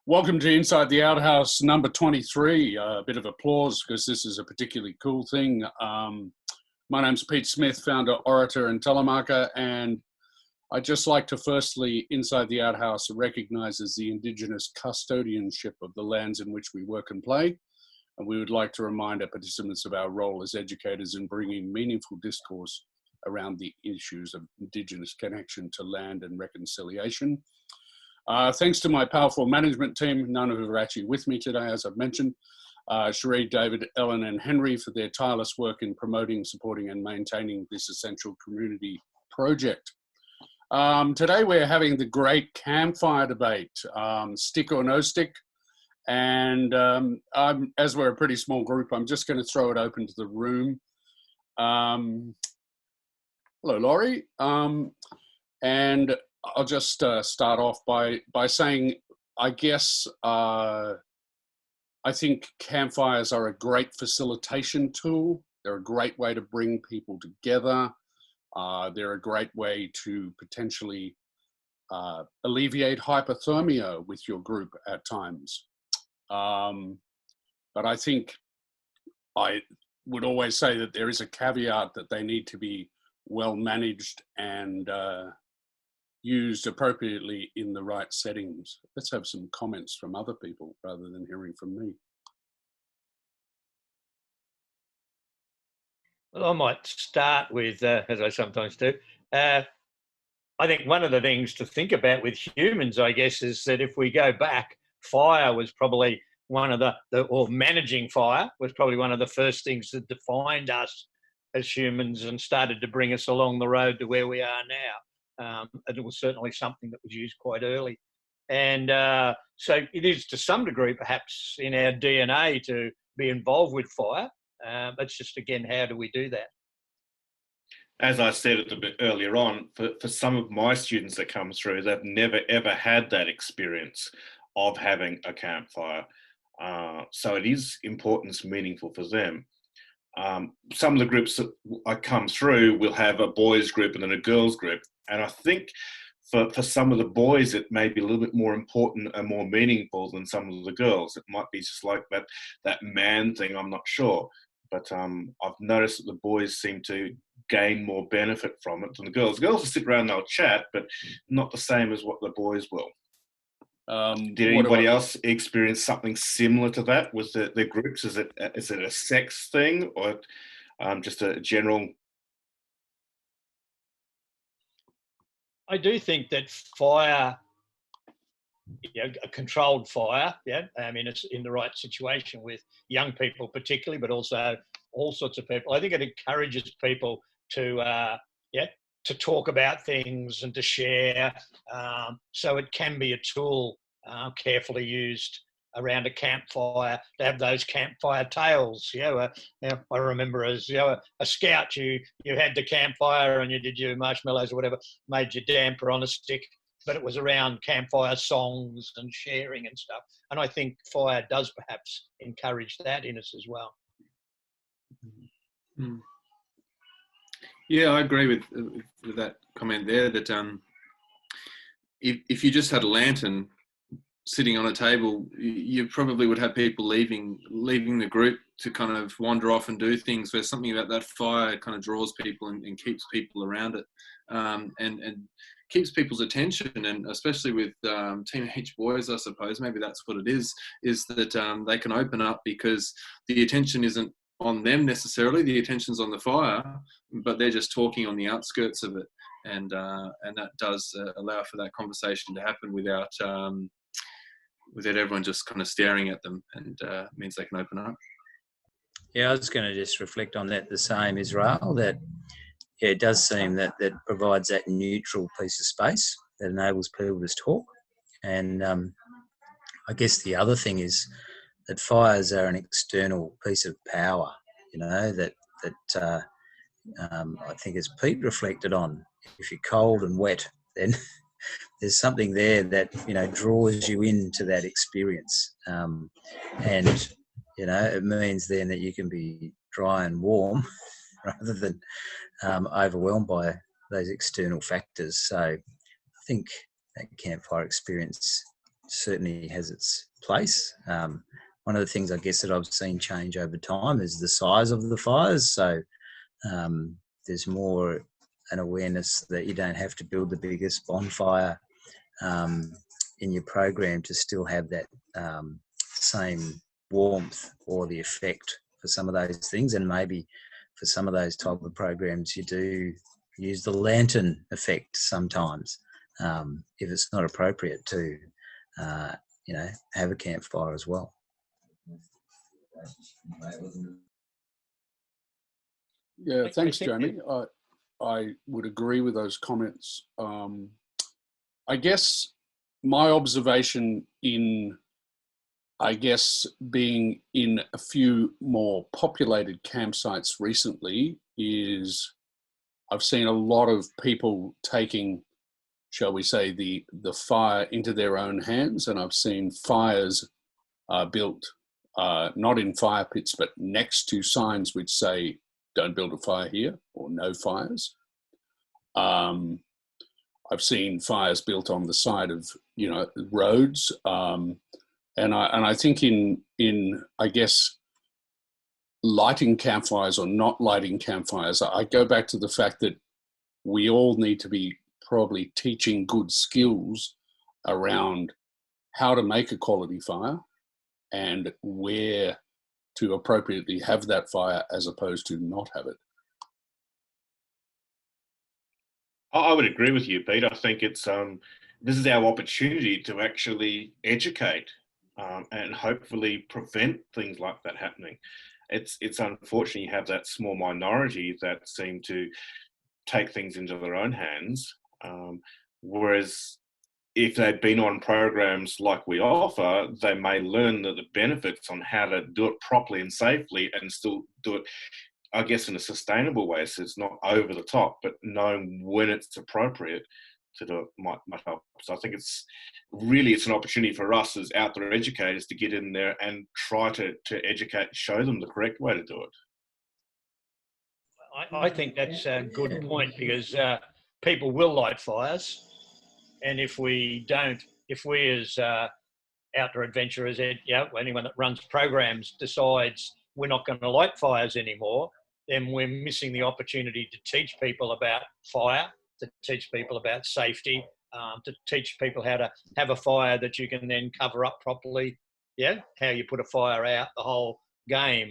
Welcome to Inside the Outhouse number 23. A bit of applause because this is a particularly cool thing. My name's Pete Smith, founder, orator and telemarketer, and I'd just like to firstly, Inside the Outhouse recognises the Indigenous custodianship of the lands in which we work and play. And we would like to remind our participants of our role as educators in bringing meaningful discourse around the issues of Indigenous connection to land and reconciliation. Thanks to my powerful management team, none of who are actually with me today, as I've mentioned, Cherie, David, Ellen and Henry for their tireless work in promoting, supporting and maintaining this essential community project. Today we're having the great campfire debate, stick or no stick. And as we're a pretty small group, I'm just going to throw it open to the room. Hello, Laurie. And I'll just start off by saying, I guess, I think campfires are a great facilitation tool. They're a great way to bring people together. They're a great way to potentially alleviate hypothermia with your group at times. But I think I would always say that there is a caveat that they need to be well managed and used appropriately in the right settings. Let's have some comments from other people rather than hearing from me. Well, I might start with, as I sometimes do, I think one of the things to think about with humans, I guess, is that if we go back, fire was probably one of or managing fire was probably one of the first things that defined us as humans and started to bring us along the road to where we are now. And it was certainly something that was used quite early. And so it is to some degree perhaps in our DNA to be involved with fire. It's just, again, how do we do that? As I said a bit earlier on, for some of my students that come through, they've never ever had that experience of having a campfire. So it is important, it's meaningful for them. Some of the groups that I come through will have a boys group and then a girls group. And I think for some of the boys, it may be a little bit more important and more meaningful than some of the girls. It might be just like that man thing, I'm not sure. But I've noticed that the boys seem to gain more benefit from it than the girls. The girls will sit around and they'll chat, but not the same as what the boys will. Did anybody else experience something similar to that with the groups? Is it a sex thing or just a general? I do think that fire, a controlled fire, I mean, it's in the right situation with young people particularly, but also all sorts of people. I think it encourages people to talk about things and to share. So it can be a tool carefully used around a campfire, to have those campfire tales. I remember as a scout, you had the campfire and you did your marshmallows or whatever, made your damper on a stick, but it was around campfire songs and sharing and stuff. And I think fire does perhaps encourage that in us as well. Yeah, I agree with that comment there, that if you just had a lantern sitting on a table, you probably would have people leaving the group to kind of wander off and do things. There's something about that fire kind of draws people and keeps people around it, and keeps people's attention, and especially with teenage boys, I suppose, maybe that's what it is that they can open up because the attention isn't on them necessarily, the attention's on the fire, but they're just talking on the outskirts of it, and that does allow for that conversation to happen without everyone just kind of staring at them, and means they can open up. Yeah, I was going to just reflect on that the same, Israel, that it does seem that provides that neutral piece of space that enables people to talk. And I guess the other thing is that fires are an external piece of power, that I think as Pete reflected on, if you're cold and wet, then there's something there that, draws you into that experience. And, it means then that you can be dry and warm rather than overwhelmed by those external factors. So I think that campfire experience certainly has its place. One of the things I guess that I've seen change over time is the size of the fires. So there's more an awareness that you don't have to build the biggest bonfire in your program to still have that same warmth or the effect for some of those things. And maybe for some of those type of programs, you do use the lantern effect sometimes if it's not appropriate to, have a campfire as well. Yeah, thanks, Jamie. I would agree with those comments. I guess my observation in, being in a few more populated campsites recently is I've seen a lot of people taking, shall we say, the fire into their own hands, and I've seen fires built not in fire pits, but next to signs which say, "Don't build a fire here," or "No fires." I've seen fires built on the side of, roads, and I think in lighting campfires or not lighting campfires, I go back to the fact that we all need to be probably teaching good skills around how to make a quality fire and where to appropriately have that fire as opposed to not have it. I would agree with you, Pete. I think it's this is our opportunity to actually educate and hopefully prevent things like that happening. It's unfortunate you have that small minority that seem to take things into their own hands, whereas if they've been on programs like we offer, they may learn the benefits on how to do it properly and safely and still do it, I guess, in a sustainable way. So it's not over the top, but knowing when it's appropriate to do it might help. So I think it's an opportunity for us as outdoor educators to get in there and try to educate and show them the correct way to do it. I think that's a good point, because people will light fires. And if we as outdoor adventurers, anyone that runs programs decides we're not going to light fires anymore, then we're missing the opportunity to teach people about fire, to teach people about safety, to teach people how to have a fire that you can then cover up properly. Yeah, how you put a fire out, the whole game.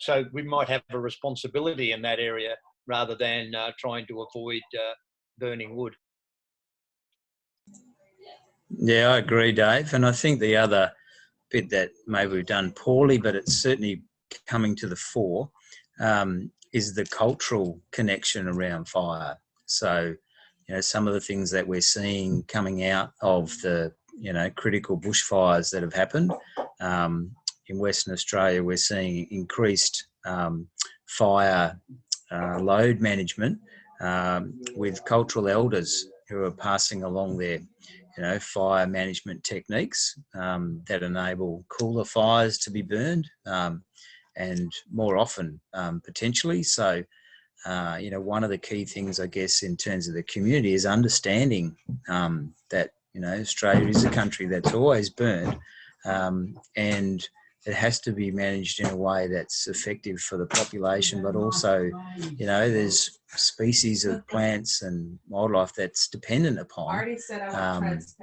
So we might have a responsibility in that area rather than trying to avoid burning wood. Yeah, I agree, Dave. And I think the other bit that maybe we've done poorly, but it's certainly coming to the fore, is the cultural connection around fire. So, some of the things that we're seeing coming out of the, critical bushfires that have happened in Western Australia, we're seeing increased fire load management with cultural elders who are passing along their fire management techniques that enable cooler fires to be burned and more often potentially. So, one of the key things, I guess, in terms of the community is understanding that, Australia is a country that's always burned and it has to be managed in a way that's effective for the population, but also, there's species of plants and wildlife that's dependent upon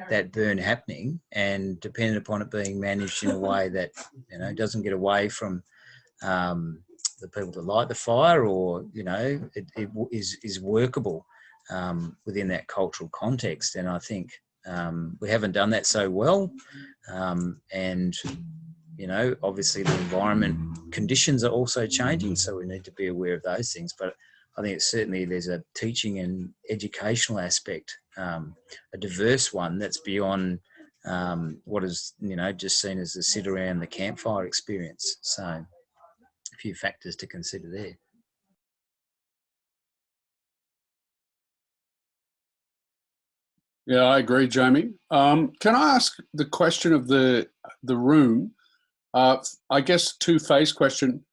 that burn happening and dependent upon it being managed in a way that, doesn't get away from the people that light the fire, or, it is workable within that cultural context. And I think we haven't done that so well. And obviously the environment conditions are also changing, so we need to be aware of those things. But I think there's a teaching and educational aspect, a diverse one that's beyond what is, just seen as the sit around the campfire experience. So a few factors to consider there. Yeah, I agree, Jamie. Can I ask the question of the room? I guess two-phase question.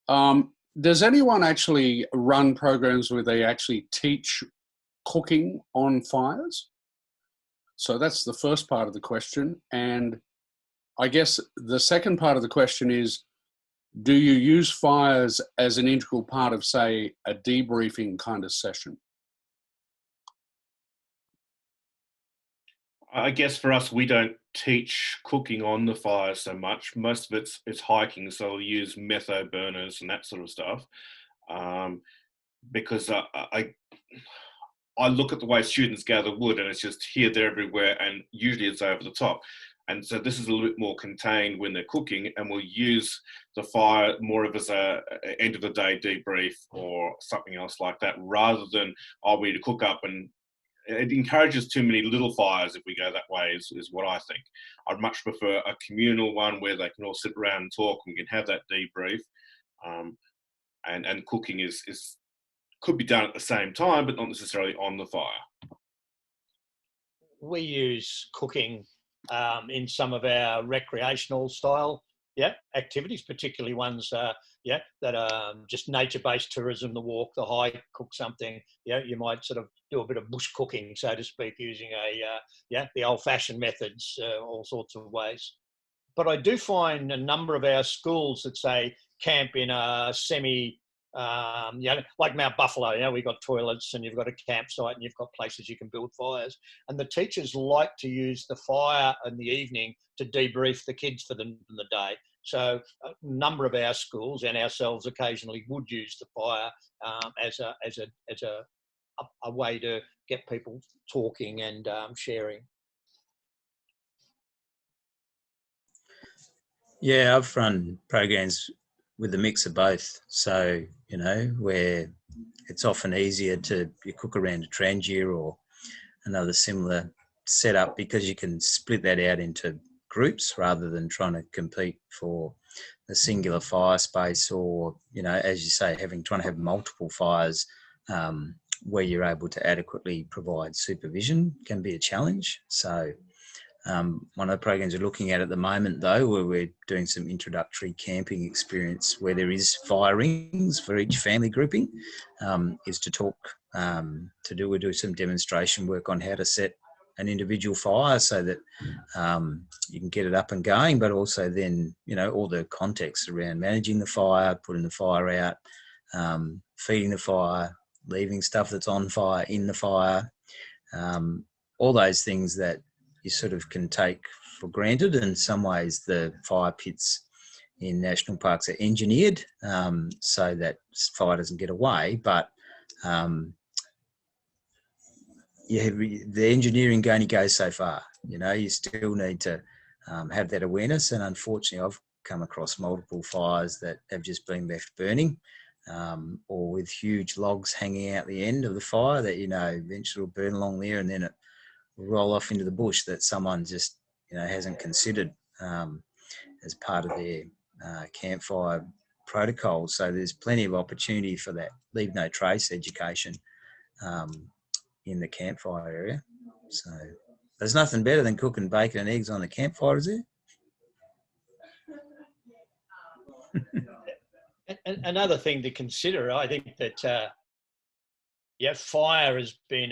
Does anyone actually run programs where they actually teach cooking on fires? So that's the first part of the question. And I guess the second part of the question is, do you use fires as an integral part of, say, a debriefing kind of session? I guess for us, we don't teach cooking on the fire so much. Most of it's hiking, so we'll use metho burners and that sort of stuff. Because I look at the way students gather wood, and it's just here, there, everywhere, and usually it's over the top. And so this is a little bit more contained when they're cooking, and we'll use the fire more of as a end of the day debrief or something else like that, rather than, oh, we need to cook up. And it encourages too many little fires if we go that way, is what I think. I'd much prefer a communal one where they can all sit around and talk, and we can have that debrief. And cooking could be done at the same time, but not necessarily on the fire. We use cooking in some of our recreational style activities, particularly ones that are just nature-based tourism, the walk, the hike, cook something. You might sort of do a bit of bush cooking, so to speak, using the old-fashioned methods, all sorts of ways. But I do find a number of our schools that say camp in a semi, like Mount Buffalo, we've got toilets and you've got a campsite and you've got places you can build fires. And the teachers like to use the fire in the evening to debrief the kids for the day. So a number of our schools and ourselves occasionally would use the fire as a way to get people talking and sharing. Yeah, I've run programs with a mix of both. So, where it's often easier to cook around a trangia or another similar setup, because you can split that out into groups rather than trying to compete for a singular fire space, or, as you say, trying to have multiple fires where you're able to adequately provide supervision can be a challenge. So one of the programs we're looking at the moment, though, where we're doing some introductory camping experience where there is fire rings for each family grouping, is to talk we do some demonstration work on how to set an individual fire so that you can get it up and going, but also then, all the context around managing the fire, putting the fire out, feeding the fire, leaving stuff that's on fire in the fire, all those things that you sort of can take for granted. In some ways, the fire pits in national parks are engineered so that fire doesn't get away, but the engineering only goes so far. You still need to have that awareness. And unfortunately, I've come across multiple fires that have just been left burning, or with huge logs hanging out the end of the fire that, eventually will burn along there, and then it will roll off into the bush that someone just, hasn't considered as part of their campfire protocol. So there's plenty of opportunity for that leave no trace education in the campfire area. So there's nothing better than cooking bacon and eggs on the campfire, is there? Another thing to consider, I think that fire has been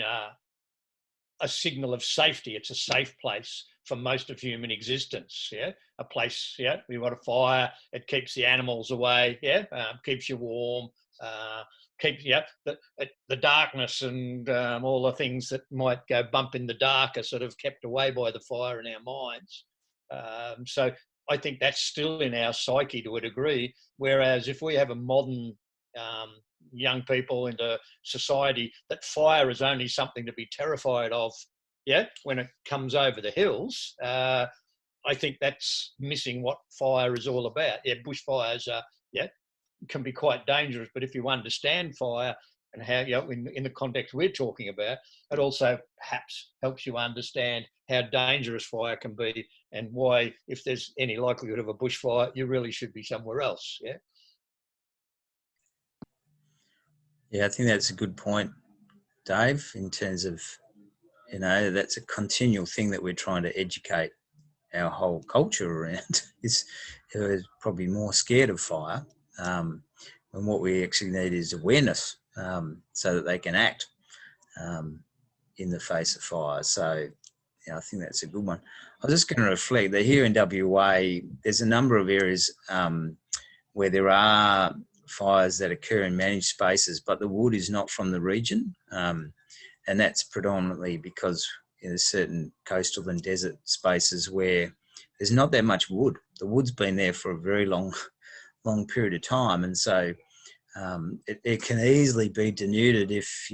a signal of safety. It's a safe place for most of human existence. A place. We want a fire. It keeps the animals away. Keeps you warm. Keeps the darkness and all the things that might go bump in the dark are sort of kept away by the fire in our minds. So I think that's still in our psyche to a degree. Whereas if we have a modern young people into society, that fire is only something to be terrified of, when it comes over the hills, I think that's missing what fire is all about. Bushfires are, can be quite dangerous, but if you understand fire and how, in the context we're talking about, it also perhaps helps you understand how dangerous fire can be and why, if there's any likelihood of a bushfire, you really should be somewhere else. Yeah, I think that's a good point, Dave, in terms of, that's a continual thing that we're trying to educate our whole culture around. Is probably more scared of fire. And what we actually need is awareness so that they can act in the face of fire. So, yeah, I think that's a good one. I was just going to reflect that here in WA, there's a number of areas where there are fires that occur in managed spaces, but the wood is not from the region. And that's predominantly because there's certain coastal and desert spaces where there's not that much wood. The wood's been there for a very long period of time. And so it can easily be denuded if,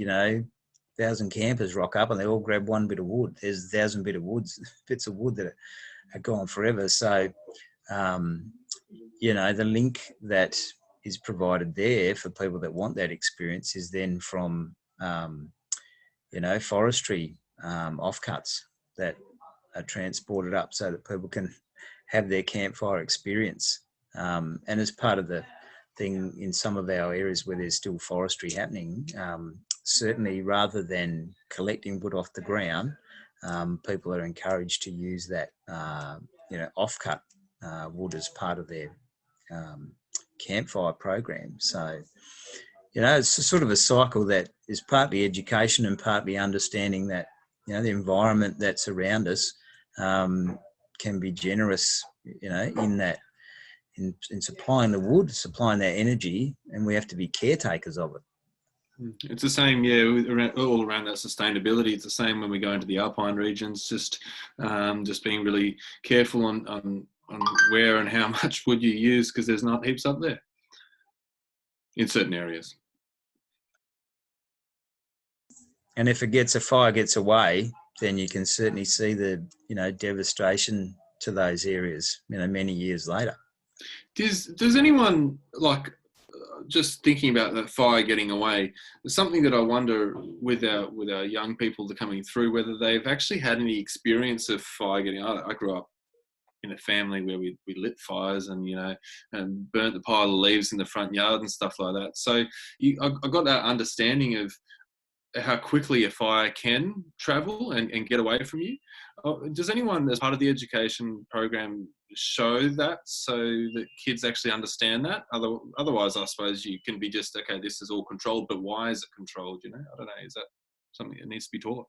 1,000 campers rock up and they all grab one bit of wood. There's 1,000 bits of wood that are gone forever. So, the link that is provided there for people that want that experience is then from, forestry offcuts that are transported up so that people can have their campfire experience. And as part of the thing in some of our areas where there's still forestry happening, certainly rather than collecting wood off the ground, people are encouraged to use that, offcut wood as part of their campfire program. So, it's sort of a cycle that is partly education and partly understanding that, the environment that's around us can be generous, in that, in supplying the wood, supplying that energy, and we have to be caretakers of it. It's the same, all around that sustainability. It's the same when we go into the alpine regions, just being really careful on where and how much wood you use, because there's not heaps up there in certain areas. And if a fire gets away, then you can certainly see the, devastation to those areas, many years later. Does anyone, just thinking about that fire getting away, there's something that I wonder with our young people that are coming through, whether they've actually had any experience of fire getting out. I grew up in a family where we lit fires and and burnt the pile of leaves in the front yard and stuff like that. So I got that understanding of how quickly a fire can travel and get away from you. Does anyone, as part of the education program, show that so that kids actually understand that? Otherwise, I suppose you can be just, okay, this is all controlled, but why is it controlled? I don't know. Is that something that needs to be taught?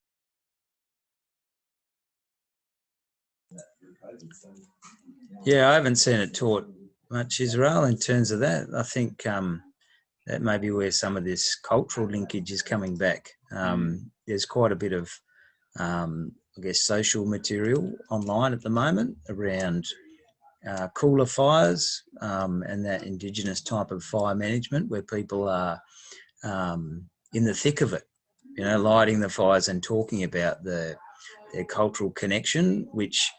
Yeah, I haven't seen it taught much, Israel, in terms of that. I think that may be where some of this cultural linkage is coming back. There's quite a bit of, social material online at the moment around cooler fires and that Indigenous type of fire management where people are in the thick of it, lighting the fires and talking about their cultural connection, which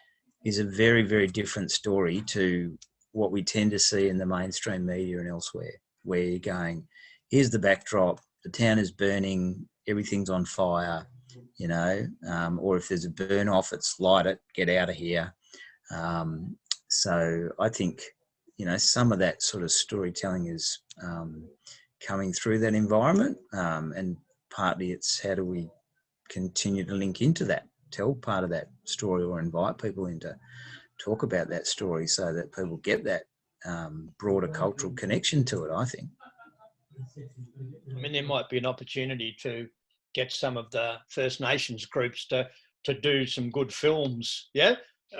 is a very, very different story to what we tend to see in the mainstream media and elsewhere, where you're going, here's the backdrop, the town is burning, everything's on fire, or if there's a burn off, it's light it, get out of here. So I think, some of that sort of storytelling is coming through that environment, and partly it's how do we continue to link into that, tell part of that story or invite people in to talk about that story so that people get that broader cultural connection to it, I think. I mean, there might be an opportunity to get some of the First Nations groups to do some good films,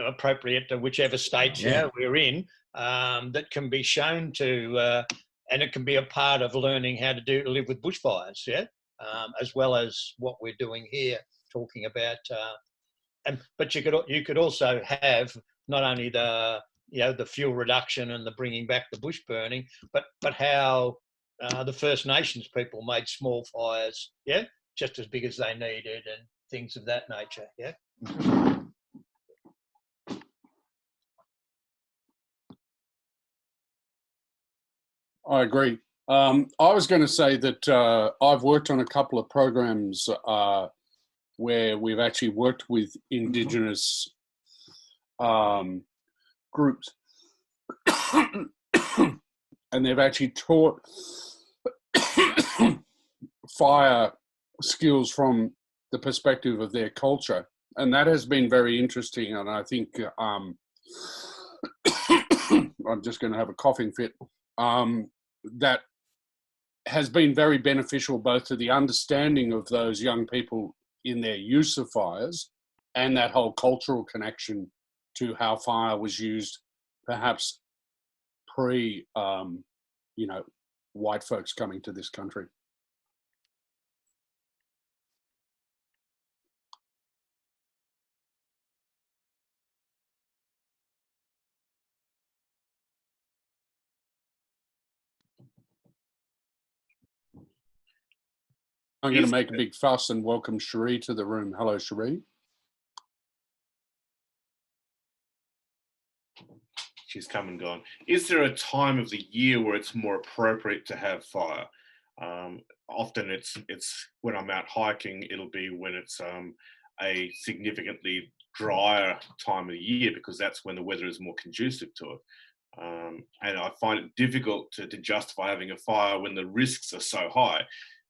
appropriate to whichever states we're in, that can be shown to, and it can be a part of learning how to live with bushfires, as well as what we're doing here, talking about. But you could also have not only the fuel reduction and the bringing back the bush burning, but how the First Nations people made small fires, just as big as they needed and things of that nature, I agree. I was going to say that I've worked on a couple of programs where we've actually worked with Indigenous groups and they've actually taught fire skills from the perspective of their culture. And that has been very interesting. And I think I'm just going to have a coughing fit. That has been very beneficial both to the understanding of those young people in their use of fires and that whole cultural connection to how fire was used, perhaps pre, you know, white folks coming to this country. I'm going to make a big fuss and welcome Cherie to the room. Hello, Cherie. She's come and gone. Is there a time of the year where it's more appropriate to have fire? Often it's when I'm out hiking, it'll be when it's a significantly drier time of the year, because that's when the weather is more conducive to it. And I find it difficult to justify having a fire when the risks are so high.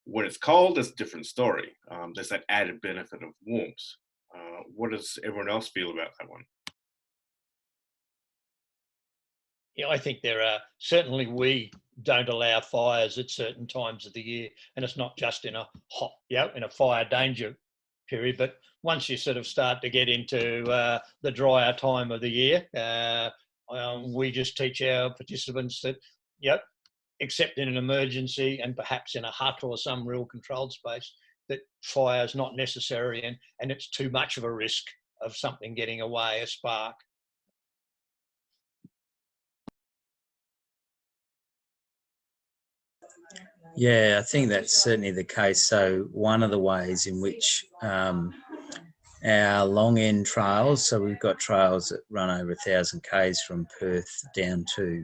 When it's cold, it's a different story. There's that added benefit of warmth. What does everyone else feel about that one? Yeah, I think there are, certainly we don't allow fires at certain times of the year, and it's not just in a hot, in a fire danger period, but once you sort of start to get into the drier time of the year, we just teach our participants that, except in an emergency and perhaps in a hut or some real controlled space, that fire is not necessary, and it's too much of a risk of something getting away, a spark. Yeah, I think that's certainly the case. So one of the ways in which our long end trails, so we've got trails that run over 1,000 k's from Perth down to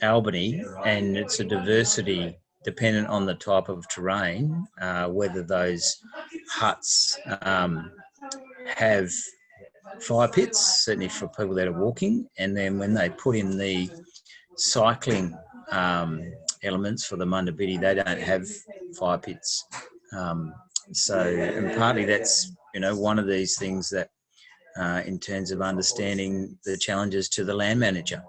Albany, and it's a diversity dependent on the type of terrain, whether those huts have fire pits, certainly for people that are walking, and then when they put in the cycling elements for the Mundabiddi, they don't have fire pits. And partly that's, one of these things that in terms of understanding the challenges to the land manager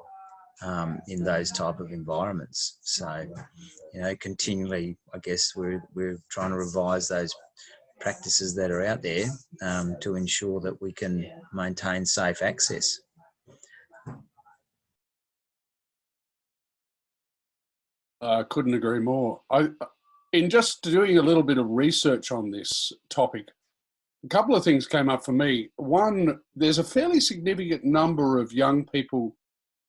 in those type of environments. So, continually, I guess we're trying to revise those practices that are out there to ensure that we can maintain safe access. Couldn't agree more. In just doing a little bit of research on this topic, a couple of things came up for me. One, there's a fairly significant number of young people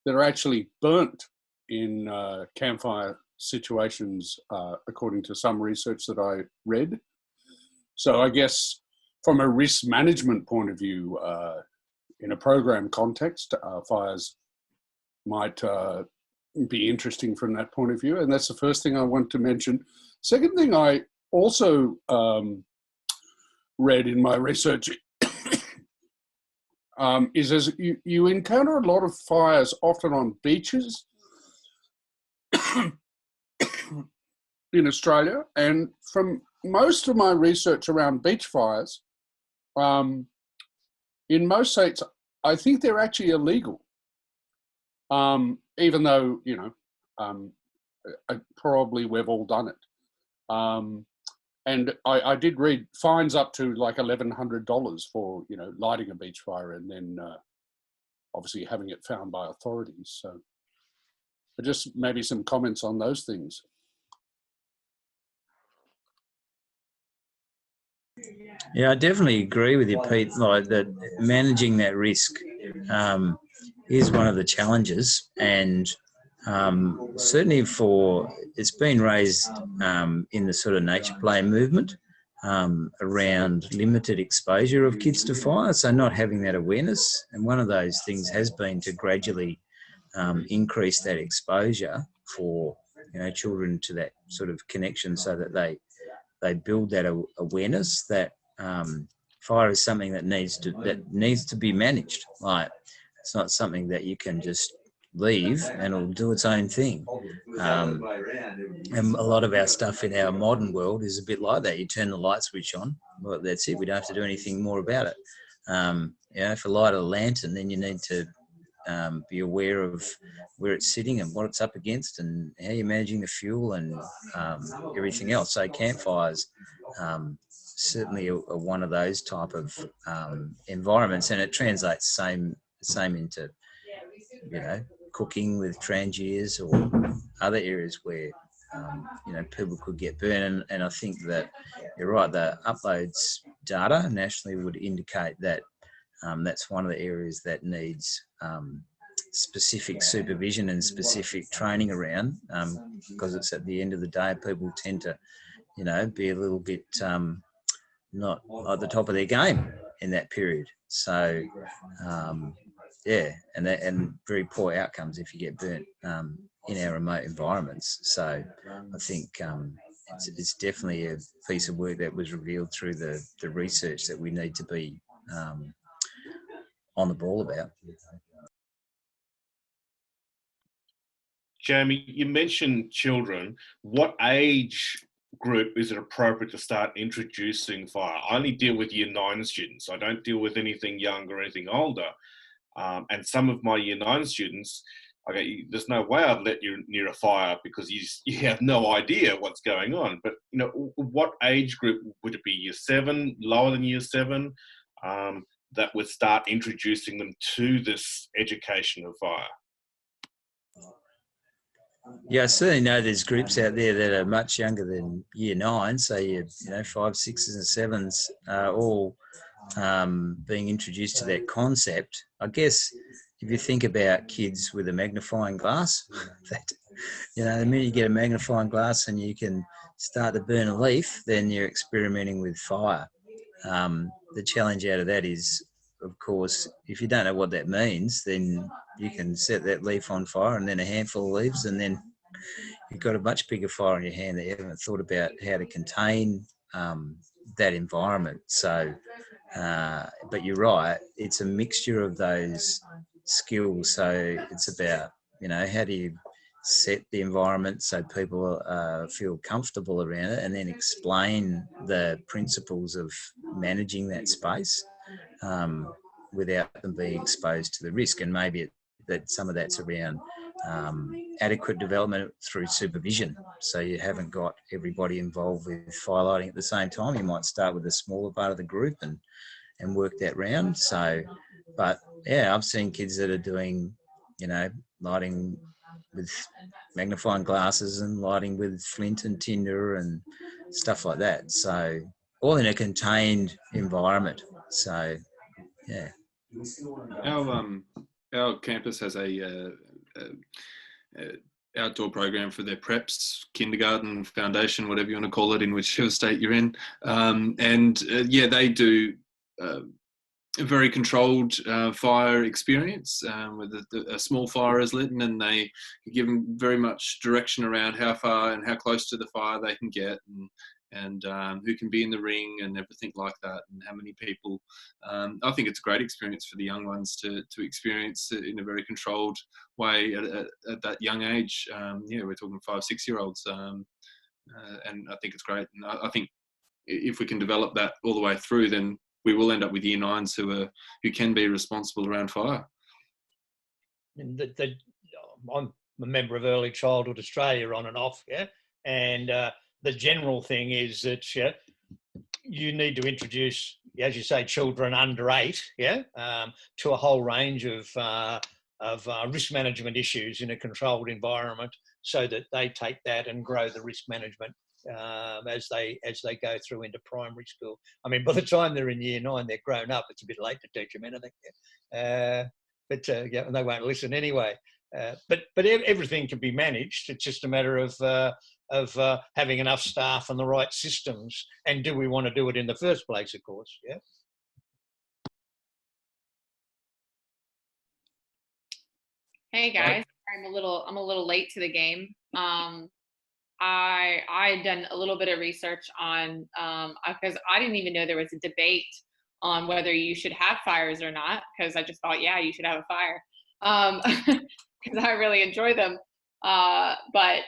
that are actually burnt in campfire situations, according to some research that I read. So I guess from a risk management point of view, in a program context, fires might be interesting from that point of view. And that's the first thing I want to mention. Second thing I also read in my research is as you encounter a lot of fires often on beaches in Australia. And from most of my research around beach fires, in most states, I think they're actually illegal. Even though, probably we've all done it. And I did read fines up to like $1,100 for, lighting a beach fire and then obviously having it found by authorities. So but just maybe some comments on those things. Yeah, I definitely agree with you, Pete. Like that, managing that risk is one of the challenges, and certainly it's been raised in the sort of nature play movement around limited exposure of kids to fire, so not having that awareness. And one of those things has been to gradually increase that exposure for children to that sort of connection, so that they build that awareness that fire is something that needs to be managed. Like, it's not something that you can just leave and it'll do its own thing. And a lot of our stuff in our modern world is a bit like that. You turn the light switch on, well, that's it. We don't have to do anything more about it. If you light a lantern, then you need to be aware of where it's sitting and what it's up against and how you're managing the fuel and everything else. So campfires certainly a one of those type of environments, and it translates same into, you know, cooking with transiers or other areas where you know, people could get burned. And I think that you're right, the uploads data nationally would indicate that that's one of the areas that needs specific supervision and specific training around, because it's at the end of the day, people tend to, you know, be a little bit not at the top of their game in that period. So, yeah, and very poor outcomes if you get burnt in our remote environments. So I think it's definitely a piece of work that was revealed through the research that we need to be on the ball about. Jamie, you mentioned children. What age group is it appropriate to start introducing fire? I only deal with Year 9 students. I don't deal with anything younger or anything older. And some of my Year 9 students, okay, there's no way I'd let you near a fire because you have no idea what's going on. But, you know, what age group would it be? Year 7, lower than Year 7, that would start introducing them to this education of fire? Yeah, I certainly know there's groups out there that are much younger than Year 9, so you know, 5s, 6s and 7s are all being introduced to that concept. I guess if you think about kids with a magnifying glass, that, you know, the minute you get a magnifying glass and you can start to burn a leaf, then you're experimenting with fire. The challenge out of that is, of course, if you don't know what that means, then you can set that leaf on fire and then a handful of leaves, and then you've got a much bigger fire in your hand that you haven't thought about how to contain that environment. So, but you're right, it's a mixture of those skills. So it's about, you know, how do you set the environment so people feel comfortable around it, and then explain the principles of managing that space without them being exposed to the risk. And maybe that some of that's around adequate development through supervision. So you haven't got everybody involved with firelighting at the same time. You might start with a smaller part of the group and work that round. So, but yeah, I've seen kids that are doing, you know, lighting with magnifying glasses and lighting with flint and tinder and stuff like that. So all in a contained environment. So, yeah. Our campus has a outdoor program for their preps, kindergarten, foundation, whatever you want to call it, in whichever state you're in. Yeah, they do a very controlled fire experience with a small fire is lit, and they give them very much direction around how far and how close to the fire they can get, and who can be in the ring and everything like that, and how many people. I think it's a great experience for the young ones to experience it in a very controlled way at that young age. Yeah, we're talking 5, 6-year-olds, and I think it's great. And I think if we can develop that all the way through, then we will end up with Year 9s who can be responsible around fire. And I'm a member of Early Childhood Australia on and off, yeah, and the general thing is that you need to introduce, as you say, children under 8, yeah, to a whole range of risk management issues in a controlled environment, so that they take that and grow the risk management as they go through into primary school. I mean, by the time they're in Year 9, they're grown up. It's a bit late to teach them anything, but yeah, and they won't listen anyway. But everything can be managed. It's just a matter of having enough staff and the right systems. And do we want to do it in the first place? Of course, yeah. Hey guys, I'm a little late to the game. I done a little bit of research on because I didn't even know there was a debate on whether you should have fires or not, because I just thought, yeah, you should have a fire, because I really enjoy them. But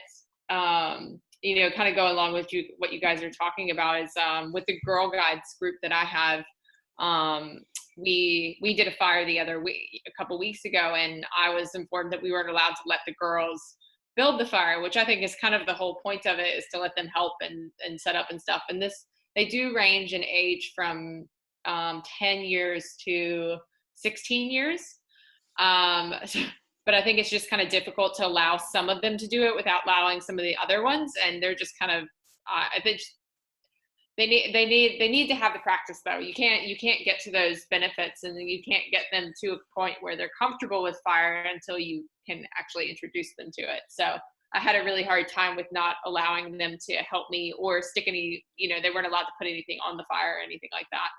you know, kind of go along with what you guys are talking about is with the Girl Guides group that I have. We did a fire the other week, a couple weeks ago, and I was informed that we weren't allowed to let the girls build the fire, which I think is kind of the whole point of it, is to let them help and set up and stuff. And this they do range in age from 10 years to 16 years. But I think it's just kind of difficult to allow some of them to do it without allowing some of the other ones. And they're just kind of, I think they need to have the practice though. You can't get to those benefits, and you can't get them to a point where they're comfortable with fire until you can actually introduce them to it. So I had a really hard time with not allowing them to help me or stick any, they weren't allowed to put anything on the fire or anything like that.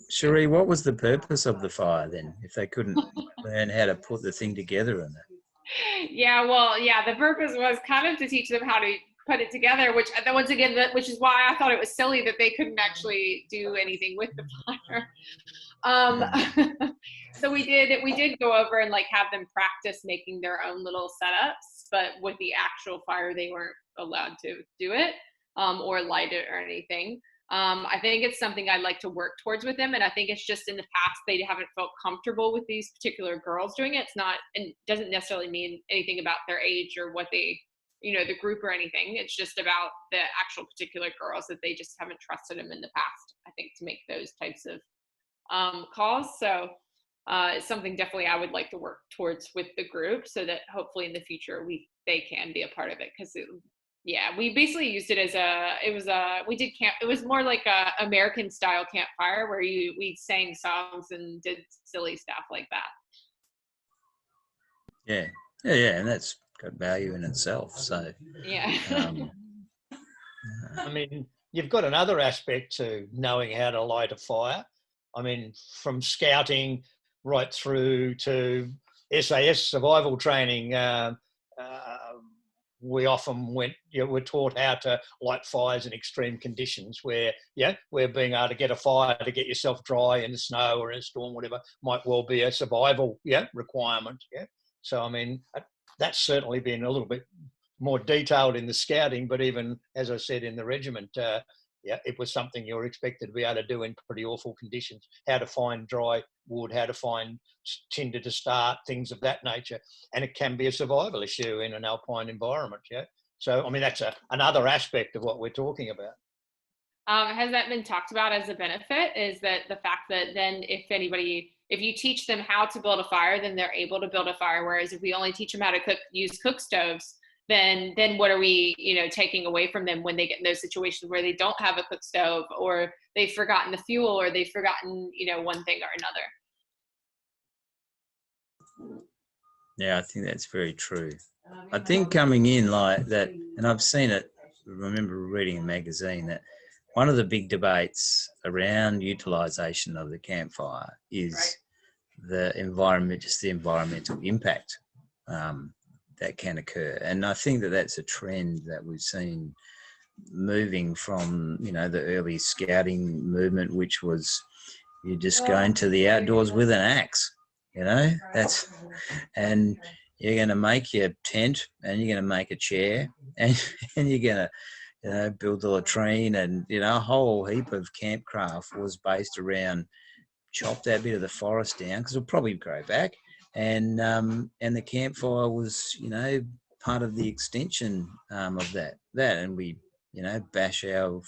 Cherie, what was the purpose of the fire then, if they couldn't learn how to put the thing together in it? The purpose was kind of to teach them how to put it together, which once again, which is why I thought it was silly that they couldn't actually do anything with the fire. So we did go over and like have them practice making their own little setups, but with the actual fire, they weren't allowed to do it or light it or anything. I think it's something I'd like to work towards with them. And I think it's just in the past, they haven't felt comfortable with these particular girls doing it. It's not, and doesn't necessarily mean anything about their age or what they, the group or anything. It's just about the actual particular girls that they just haven't trusted them in the past, I think, to make those types of calls. So it's something definitely I would like to work towards with the group so that hopefully in the future they can be a part of it. Because we basically used it as it was more like a American style campfire where we sang songs and did silly stuff like that. Yeah, and that's got value in itself. So yeah. I mean, you've got another aspect to knowing how to light a fire. I mean, from scouting right through to SAS survival training. We often we're taught how to light fires in extreme conditions where being able to get a fire to get yourself dry in the snow or in a storm, whatever, might well be a survival requirement. Yeah. So, I mean, that's certainly been a little bit more detailed in the scouting, but even, as I said, in the regiment, it was something you were expected to be able to do in pretty awful conditions, how to find dry wood, how to find tinder to start, things of that nature. And it can be a survival issue in an alpine environment, yeah? So, I mean, that's another aspect of what we're talking about. Has that been talked about as a benefit? Is that the fact that then if you teach them how to build a fire, then they're able to build a fire. Whereas if we only teach them how to use cook stoves, then what are we, taking away from them when they get in those situations where they don't have a cook stove or they've forgotten the fuel or they've forgotten, one thing or another. Yeah, I think that's very true. I think coming in like that, and I've seen it, remember reading a magazine that one of the big debates around utilisation of the campfire is the environment, just the environmental impact that can occur. And I think that that's a trend that we've seen moving from, the early scouting movement, which was you just go into the outdoors with an axe, and you're going to make your tent and you're going to make a chair and you're going to, build a latrine and, a whole heap of campcraft was based around chop that bit of the forest down because it'll probably grow back. And the campfire was, part of the extension of that. And we, bash our,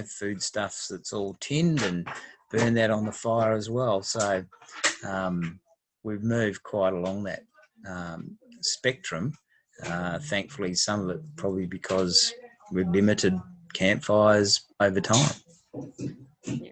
foodstuffs that's all tinned and burn that on the fire as well. So we've moved quite along that spectrum. Thankfully, some of it probably because we've limited campfires over time. Yeah.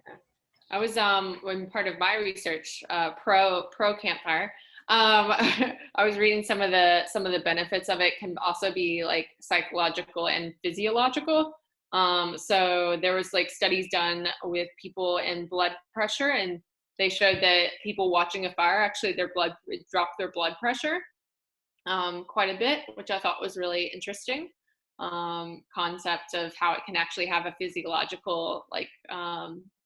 I was when part of my research pro campfire. I was reading some of the benefits of it can also be like psychological and physiological. So there was like studies done with people and blood pressure, and they showed that people watching a fire actually dropped their blood pressure quite a bit, which I thought was really interesting. Concept of how it can actually have a physiological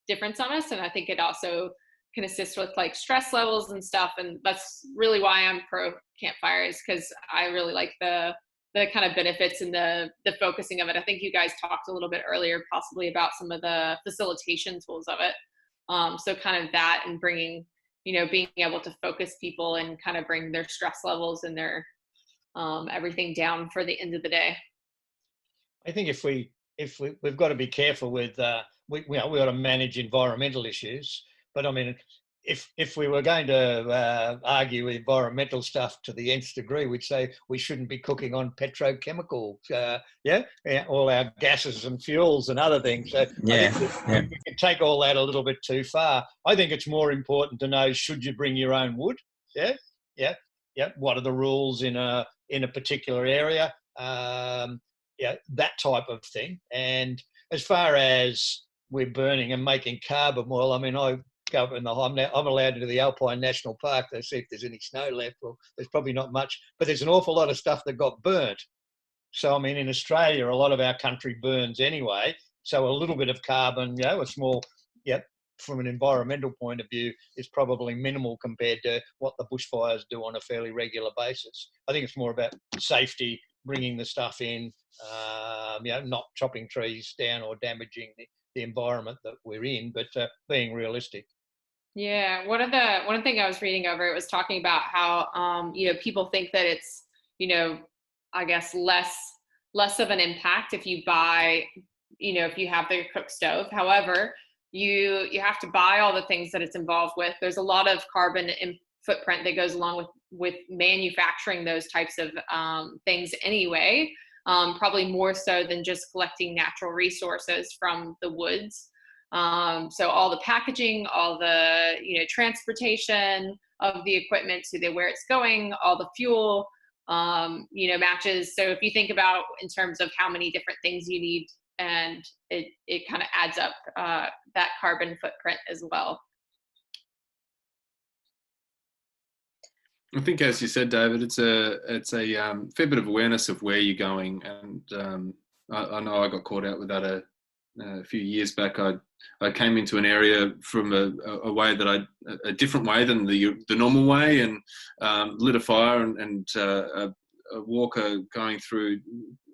difference on us, and I think it also can assist with like stress levels and stuff. And that's really why I'm pro campfire, is because I really like the kind of benefits and the focusing of it. I think you guys talked a little bit earlier possibly about some of the facilitation tools of it. So kind of that, and bringing, being able to focus people and kind of bring their stress levels and their everything down for the end of the day. I think if we if we've got to be careful with we got to manage environmental issues. But I mean, if we were going to argue environmental stuff to the nth degree, we'd say we shouldn't be cooking on petrochemicals, all our gases and fuels and other things. So I think we can take all that a little bit too far. I think it's more important to know, should you bring your own wood? Yeah. What are the rules in a particular area? That type of thing. And as far as we're burning and making carbon, well, I mean, I go up in the I'm allowed into the Alpine National Park to see if there's any snow left. Well, there's probably not much, but there's an awful lot of stuff that got burnt. So I mean, in Australia, a lot of our country burns anyway. So a little bit of carbon, a small, from an environmental point of view, is probably minimal compared to what the bushfires do on a fairly regular basis. I think it's more about safety, bringing the stuff in, not chopping trees down or damaging the environment that we're in, but being realistic. Yeah, one thing I was reading over, it was talking about how people think that it's I guess less of an impact if you buy, if you have the cook stove. However, you have to buy all the things that it's involved with. There's a lot of carbon footprint that goes along with manufacturing those types of things anyway, probably more so than just collecting natural resources from the woods. So all the packaging, all the transportation of the equipment to where it's going, all the fuel, matches. So if you think about in terms of how many different things you need, and it kind of adds up that carbon footprint as well. I think, as you said, David, it's a fair bit of awareness of where you're going, and I know I got caught out with that a few years back. I came into an area from a way that a different way than the normal way, and lit a fire, and a walker going through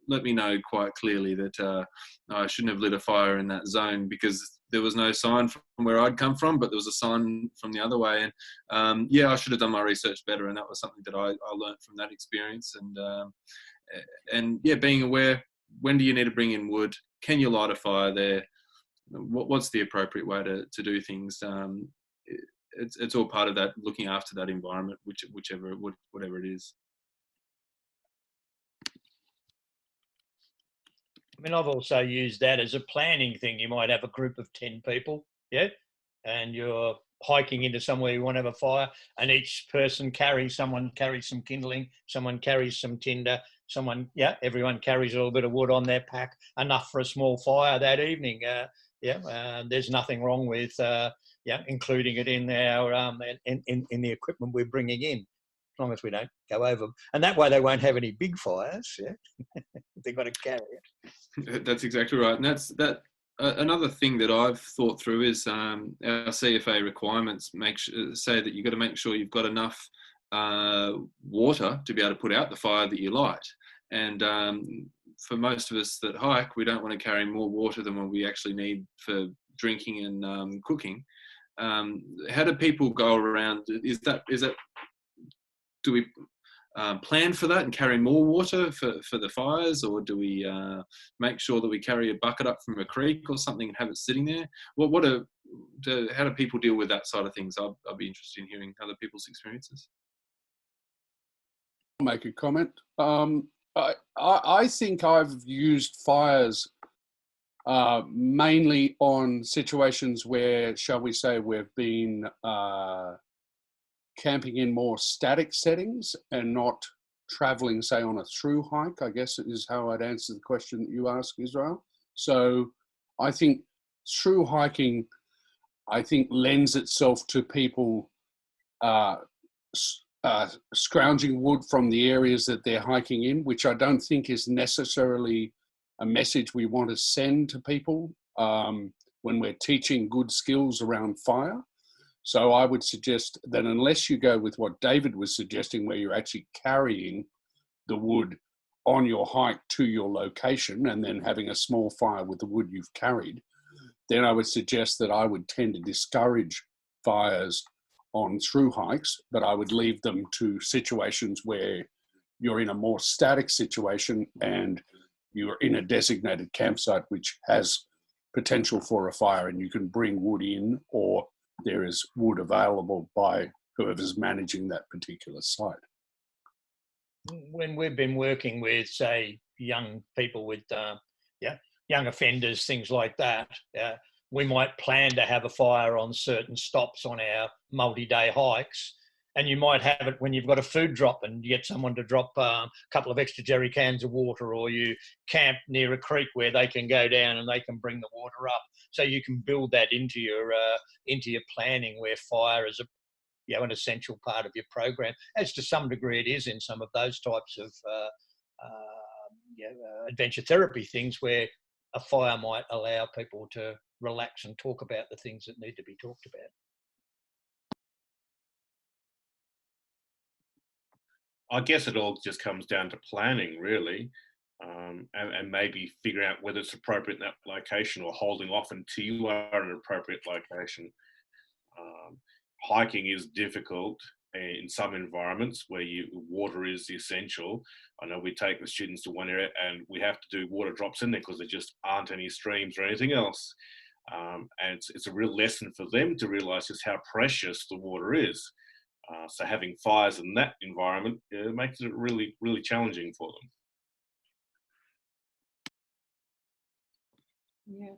let me know quite clearly that I shouldn't have lit a fire in that zone, because there was no sign from where I'd come from, but there was a sign from the other way. And I should have done my research better, and that was something that I learned from that experience. And being aware, when do you need to bring in wood? Can you light a fire there? What's the appropriate way to do things? It's all part of that, looking after that environment, whatever it is. I mean, I've also used that as a planning thing. You might have a group of 10 people, and you're hiking into somewhere you want to have a fire, and each person someone carries some kindling, someone carries some tinder, everyone carries a little bit of wood on their pack, enough for a small fire that evening. There's nothing wrong with including it in our in the equipment we're bringing in, as long as we don't go over them. And that way they won't have any big fires. They've got to carry it. That's exactly right. And that's another thing that I've thought through is our CFA requirements say that you've got to make sure you've got enough water to be able to put out the fire that you light. And for most of us that hike, we don't want to carry more water than what we actually need for drinking and cooking. How do people go around? Is that do we plan for that and carry more water for the fires, or do we make sure that we carry a bucket up from a creek or something and have it sitting there? How do people deal with that side of things? I'll be interested in hearing other people's experiences. I'll make a comment. I think I've used fires mainly on situations where, shall we say, we've been camping in more static settings and not traveling, say, on a through hike, I guess is how I'd answer the question that you asked, Israel. So I think through hiking, lends itself to people scrounging wood from the areas that they're hiking in, which I don't think is necessarily a message we want to send to people when we're teaching good skills around fire. So I would suggest that unless you go with what David was suggesting, where you're actually carrying the wood on your hike to your location and then having a small fire with the wood you've carried, then I would suggest that I would tend to discourage fires on through hikes, but I would leave them to situations where you're in a more static situation and you're in a designated campsite which has potential for a fire, and you can bring wood in, or there is wood available by whoever's managing that particular site. When we've been working with, say, young people with, young offenders, things like that, we might plan to have a fire on certain stops on our multi-day hikes, and you might have it when you've got a food drop and you get someone to drop a couple of extra jerry cans of water, or you camp near a creek where they can go down and they can bring the water up. So you can build that into your planning, where fire is an essential part of your program, as to some degree it is in some of those types of adventure therapy things, where a fire might allow people to relax and talk about the things that need to be talked about. I guess it all just comes down to planning, really, and maybe figuring out whether it's appropriate in that location, or holding off until you are in an appropriate location. Hiking is difficult in some environments where water is essential. I know we take the students to one area and we have to do water drops in there because there just aren't any streams or anything else. And it's a real lesson for them to realise just how precious the water is. So having fires in that environment makes it really, really challenging for them. Yeah.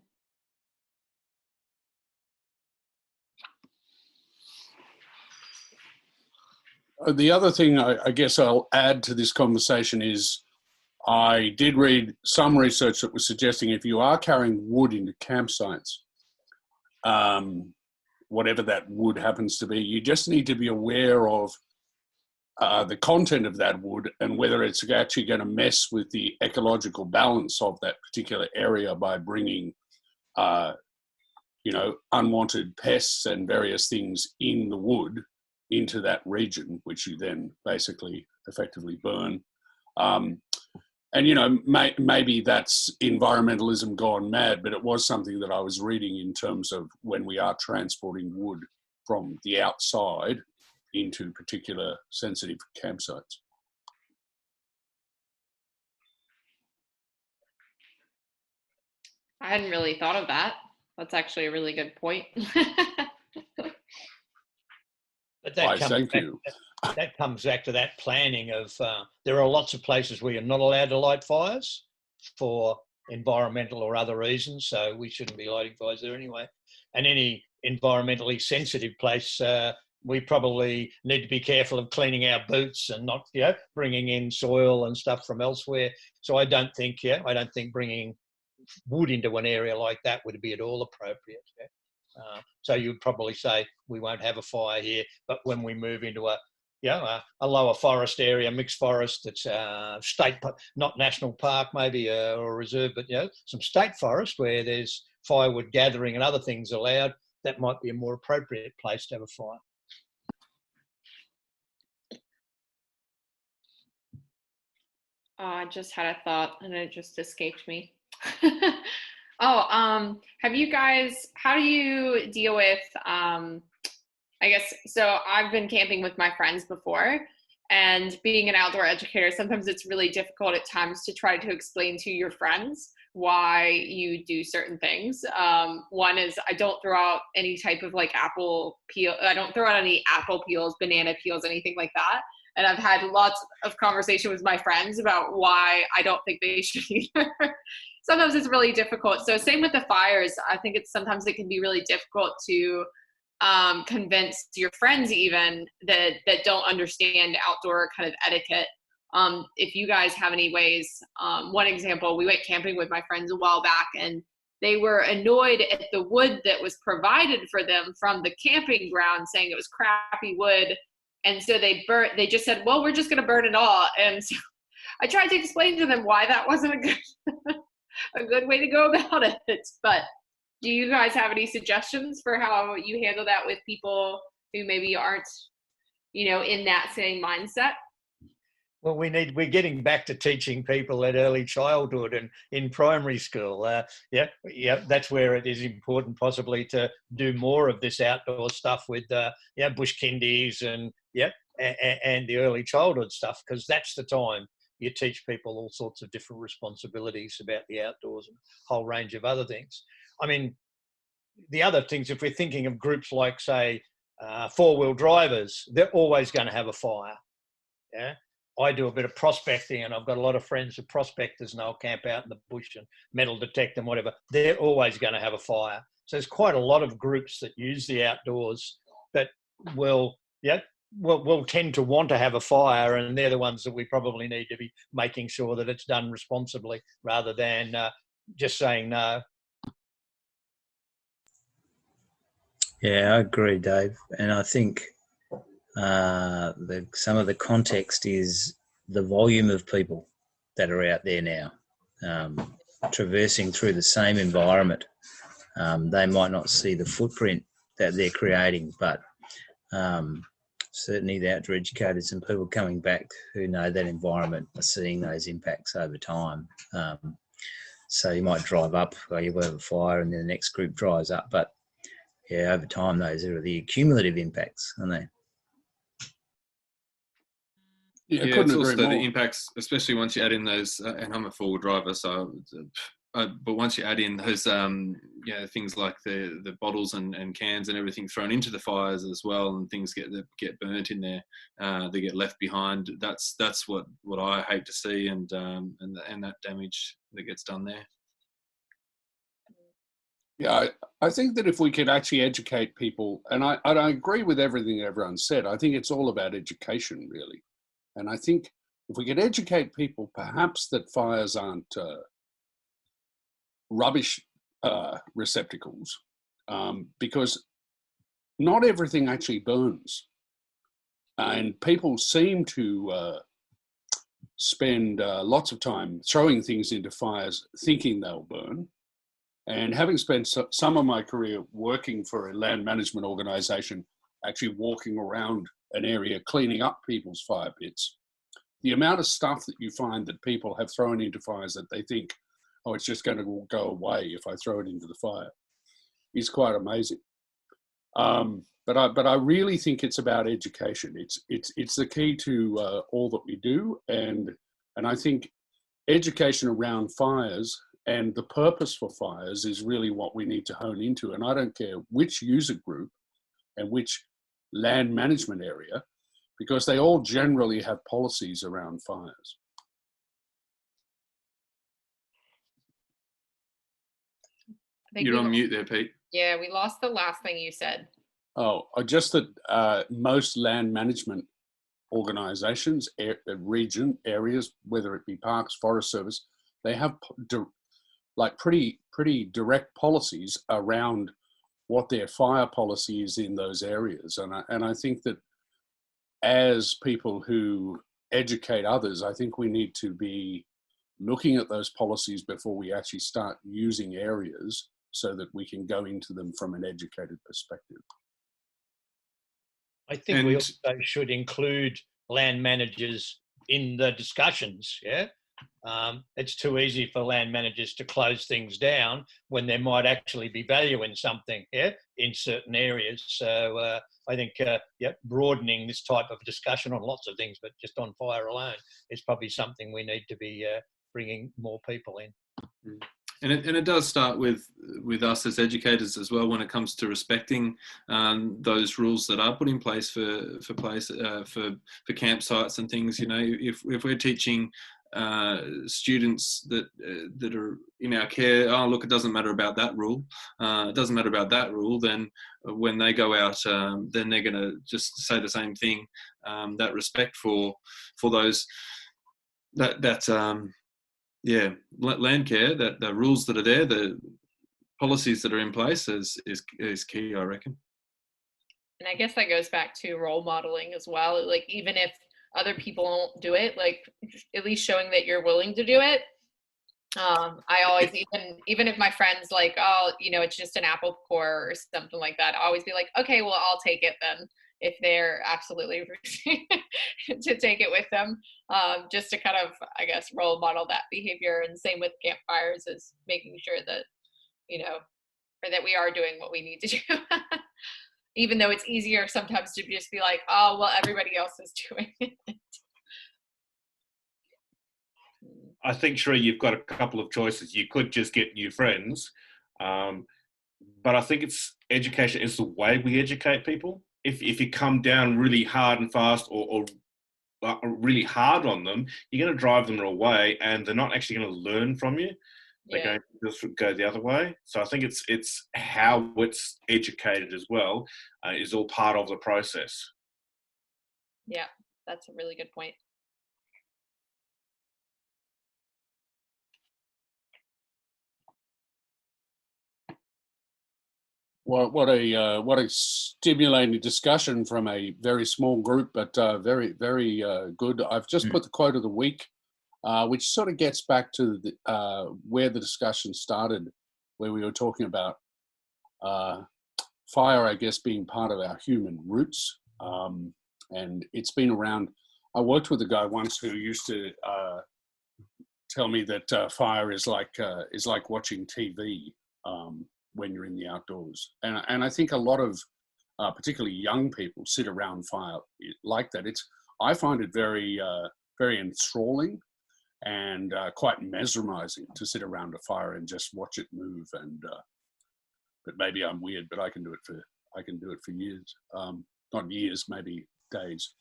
The other thing I guess I'll add to this conversation is I did read some research that was suggesting if you are carrying wood into campsites, whatever that wood happens to be, you just need to be aware of the content of that wood and whether it's actually going to mess with the ecological balance of that particular area by bringing, unwanted pests and various things in the wood into that region, which you then basically effectively burn. Maybe that's environmentalism gone mad, but it was something that I was reading in terms of when we are transporting wood from the outside into particular sensitive campsites. I hadn't really thought of that. That's actually a really good point. But that comes back to that planning of, there are lots of places where you're not allowed to light fires for environmental or other reasons, so we shouldn't be lighting fires there anyway. And any environmentally sensitive place, we probably need to be careful of cleaning our boots and not, bringing in soil and stuff from elsewhere. So I don't think bringing wood into an area like that would be at all appropriate. So you'd probably say we won't have a fire here, but when we move into a lower forest area, mixed forest, that's state, not national park maybe, or reserve, but some state forest where there's firewood gathering and other things allowed, that might be a more appropriate place to have a fire. I just had a thought and it just escaped me. Have you guys, how do you deal with, so I've been camping with my friends before, and being an outdoor educator, sometimes it's really difficult at times to try to explain to your friends why you do certain things. One is I don't throw out any type of apple peel. I don't throw out any apple peels, banana peels, anything like that. And I've had lots of conversation with my friends about why I don't think they should either. Sometimes it's really difficult. So same with the fires. I think sometimes it can be really difficult to convince your friends even that don't understand outdoor kind of etiquette. If you guys have any ways, one example, we went camping with my friends a while back, and they were annoyed at the wood that was provided for them from the camping ground, saying it was crappy wood. And so they just said, well, we're just going to burn it all. And so I tried to explain to them why that wasn't a good way to go about it. But do you guys have any suggestions for how you handle that with people who maybe aren't, in that same mindset? Well, we're getting back to teaching people at early childhood and in primary school. That's where it is important possibly to do more of this outdoor stuff with bush kindies and the early childhood stuff, because that's the time you teach people all sorts of different responsibilities about the outdoors and a whole range of other things. I mean, the other things, if we're thinking of groups like, say, four-wheel drivers, they're always going to have a fire. Yeah, I do a bit of prospecting, and I've got a lot of friends who are prospectors, and they'll camp out in the bush and metal detect and whatever. They're always going to have a fire. So there's quite a lot of groups that use the outdoors that will tend to want to have a fire, and they're the ones that we probably need to be making sure that it's done responsibly rather than just saying no. Yeah, I agree, Dave. And I think some of the context is the volume of people that are out there now, traversing through the same environment. They might not see the footprint that they're creating, but certainly the outdoor educators and people coming back who know that environment are seeing those impacts over time. So you might drive up, or you have a fire, and then the next group drives up, but yeah, over time, those are the cumulative impacts, aren't they? Yeah, it's also the impacts, especially once you add in those, and I'm a four-wheel driver, so, but once you add in those, things like the bottles and cans and everything thrown into the fires as well, and things get burnt in there, they get left behind. That's what I hate to see, and that damage that gets done there. Yeah, I think that if we could actually educate people, and I agree with everything everyone said, I think it's all about education, really. And I think if we could educate people, perhaps that fires aren't rubbish receptacles, because not everything actually burns. And people seem to spend lots of time throwing things into fires thinking they'll burn. And having spent some of my career working for a land management organisation, actually walking around an area cleaning up people's fire pits, the amount of stuff that you find that people have thrown into fires that they think, oh, it's just going to go away if I throw it into the fire, is quite amazing. But I really think it's about education. It's the key to all that we do, and I think education around fires and the purpose for fires is really what we need to hone into. And I don't care which user group and which land management area, because they all generally have policies around fires. You're on mute there, Pete. Yeah, we lost the last thing you said. Oh, just that most land management organizations, region areas, whether it be parks, forest service, they have pretty direct policies around what their fire policy is in those areas. And I think that as people who educate others, I think we need to be looking at those policies before we actually start using areas so that we can go into them from an educated perspective. I think we also should include land managers in the discussions, yeah? It's too easy for land managers to close things down when there might actually be value in something, yeah, in certain areas. So I think broadening this type of discussion on lots of things, but just on fire alone, is probably something we need to be bringing more people in. And it does start with us as educators as well, when it comes to respecting those rules that are put in place for campsites and things. You know, if we're teaching students that are in our care, oh look, it doesn't matter about that rule, it doesn't matter about that rule, then when they go out, then they're going to just say the same thing. That respect for those land care, that the rules that are there, the policies that are in place is key, I reckon. And I guess that goes back to role modeling as well. Like, even if other people won't do it, like at least showing that you're willing to do it. I always, even if my friends like, oh, you know, it's just an apple core or something like that, I always be like, okay, well, I'll take it then, if they're absolutely to take it with them, just to kind of, I guess, role model that behavior. And same with campfires, is making sure that, you know, or that we are doing what we need to do. Even though it's easier sometimes to just be like, oh, well, everybody else is doing it. I think, sure, you've got a couple of choices. You could just get new friends, but I think it's education. It's the way we educate people. If you come down really hard and fast or really hard on them, you're going to drive them away, and they're not actually going to learn from you. They're going to just go the other way. So I think it's how it's educated as well is all part of the process. Yeah, that's a really good point. What a stimulating discussion from a very small group, but very good. I've just put the quote of the week, which sort of gets back to where the discussion started, where we were talking about fire, I guess, being part of our human roots, and it's been around. I worked with a guy once who used to tell me that fire is like watching TV. When you're in the outdoors, and I think a lot of particularly young people sit around fire like that. I find it very enthralling and quite mesmerizing to sit around a fire and just watch it move. And but maybe I'm weird, but I can do it for years, not years, maybe days.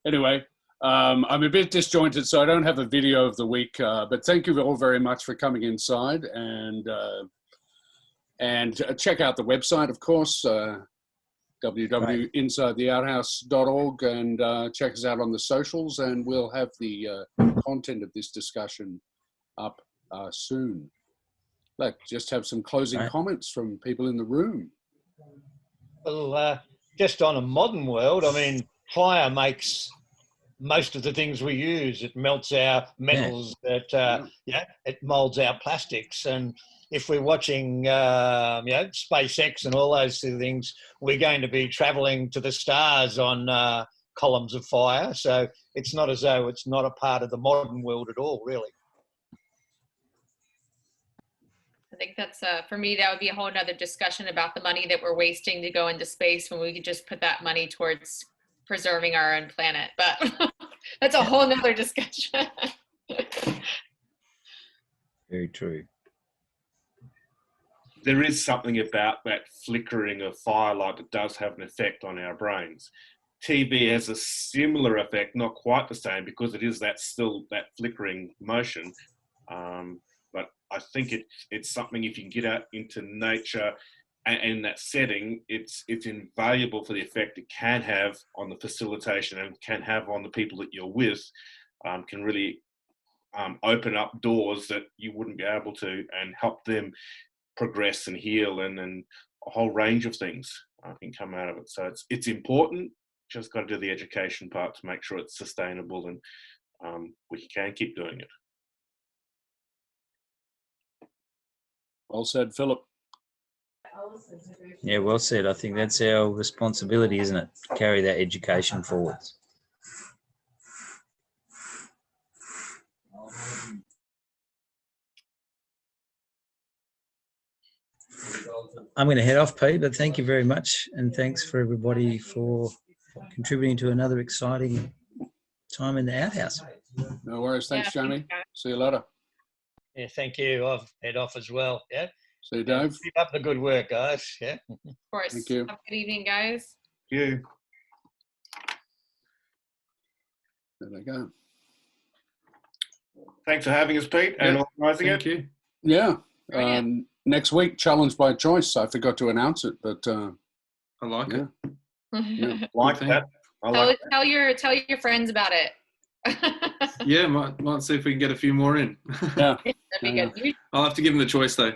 Anyway. I'm a bit disjointed, so I don't have a video of the week, but thank you all very much for coming inside, and check out the website, of course, www.insidetheouthouse.org, and check us out on the socials, and we'll have the content of this discussion up soon. Let's just have some closing comments from people in the room. Well, just on a modern world, I mean, fire makes most of the things we use. It melts our metals, it molds our plastics. And if we're watching, SpaceX and all those sort of things, we're going to be traveling to the stars on columns of fire. So it's not as though it's not a part of the modern world at all, really. I think that's, for me, that would be a whole nother discussion about the money that we're wasting to go into space when we could just put that money towards preserving our own planet, but that's a whole nother discussion. Very true. There is something about that flickering of firelight that does have an effect on our brains. TV has a similar effect, not quite the same, because it is that flickering motion. But I think it's something, if you can get out into nature and in that setting, it's invaluable for the effect it can have on the facilitation and can have on the people that you're with. Can really open up doors that you wouldn't be able to, and help them progress and heal, and a whole range of things can come out of it. So it's important. Just got to do the education part to make sure it's sustainable, and we can keep doing it. Well said, Philip. Yeah, well said. I think that's our responsibility, isn't it? To carry that education forwards. I'm going to head off, Pete, but thank you very much, and thanks for everybody for contributing to another exciting time in the outhouse. No worries. Thanks, Jamie. See you later. Yeah, thank you. I'll head off as well. Yeah. See you, Dave. Keep up the good work, guys. Yeah. Of course. Thank you. Have a good evening, guys. Thank you. There they go. Thanks for having us, Pete, and organising it. Thank you. Yeah. Brilliant. Next week, challenge by choice. I forgot to announce it, but I like it. yeah. Like that. I like Tell your friends about it. Yeah, might see if we can get a few more in. Yeah. That'd be good. I'll have to give them the choice though.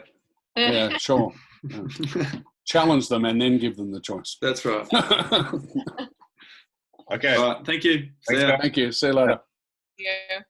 Yeah, sure. Yeah. Challenge them and then give them the choice. That's right. Okay. All right, thank you. Thanks, See ya. Thank you. See you later. Yeah.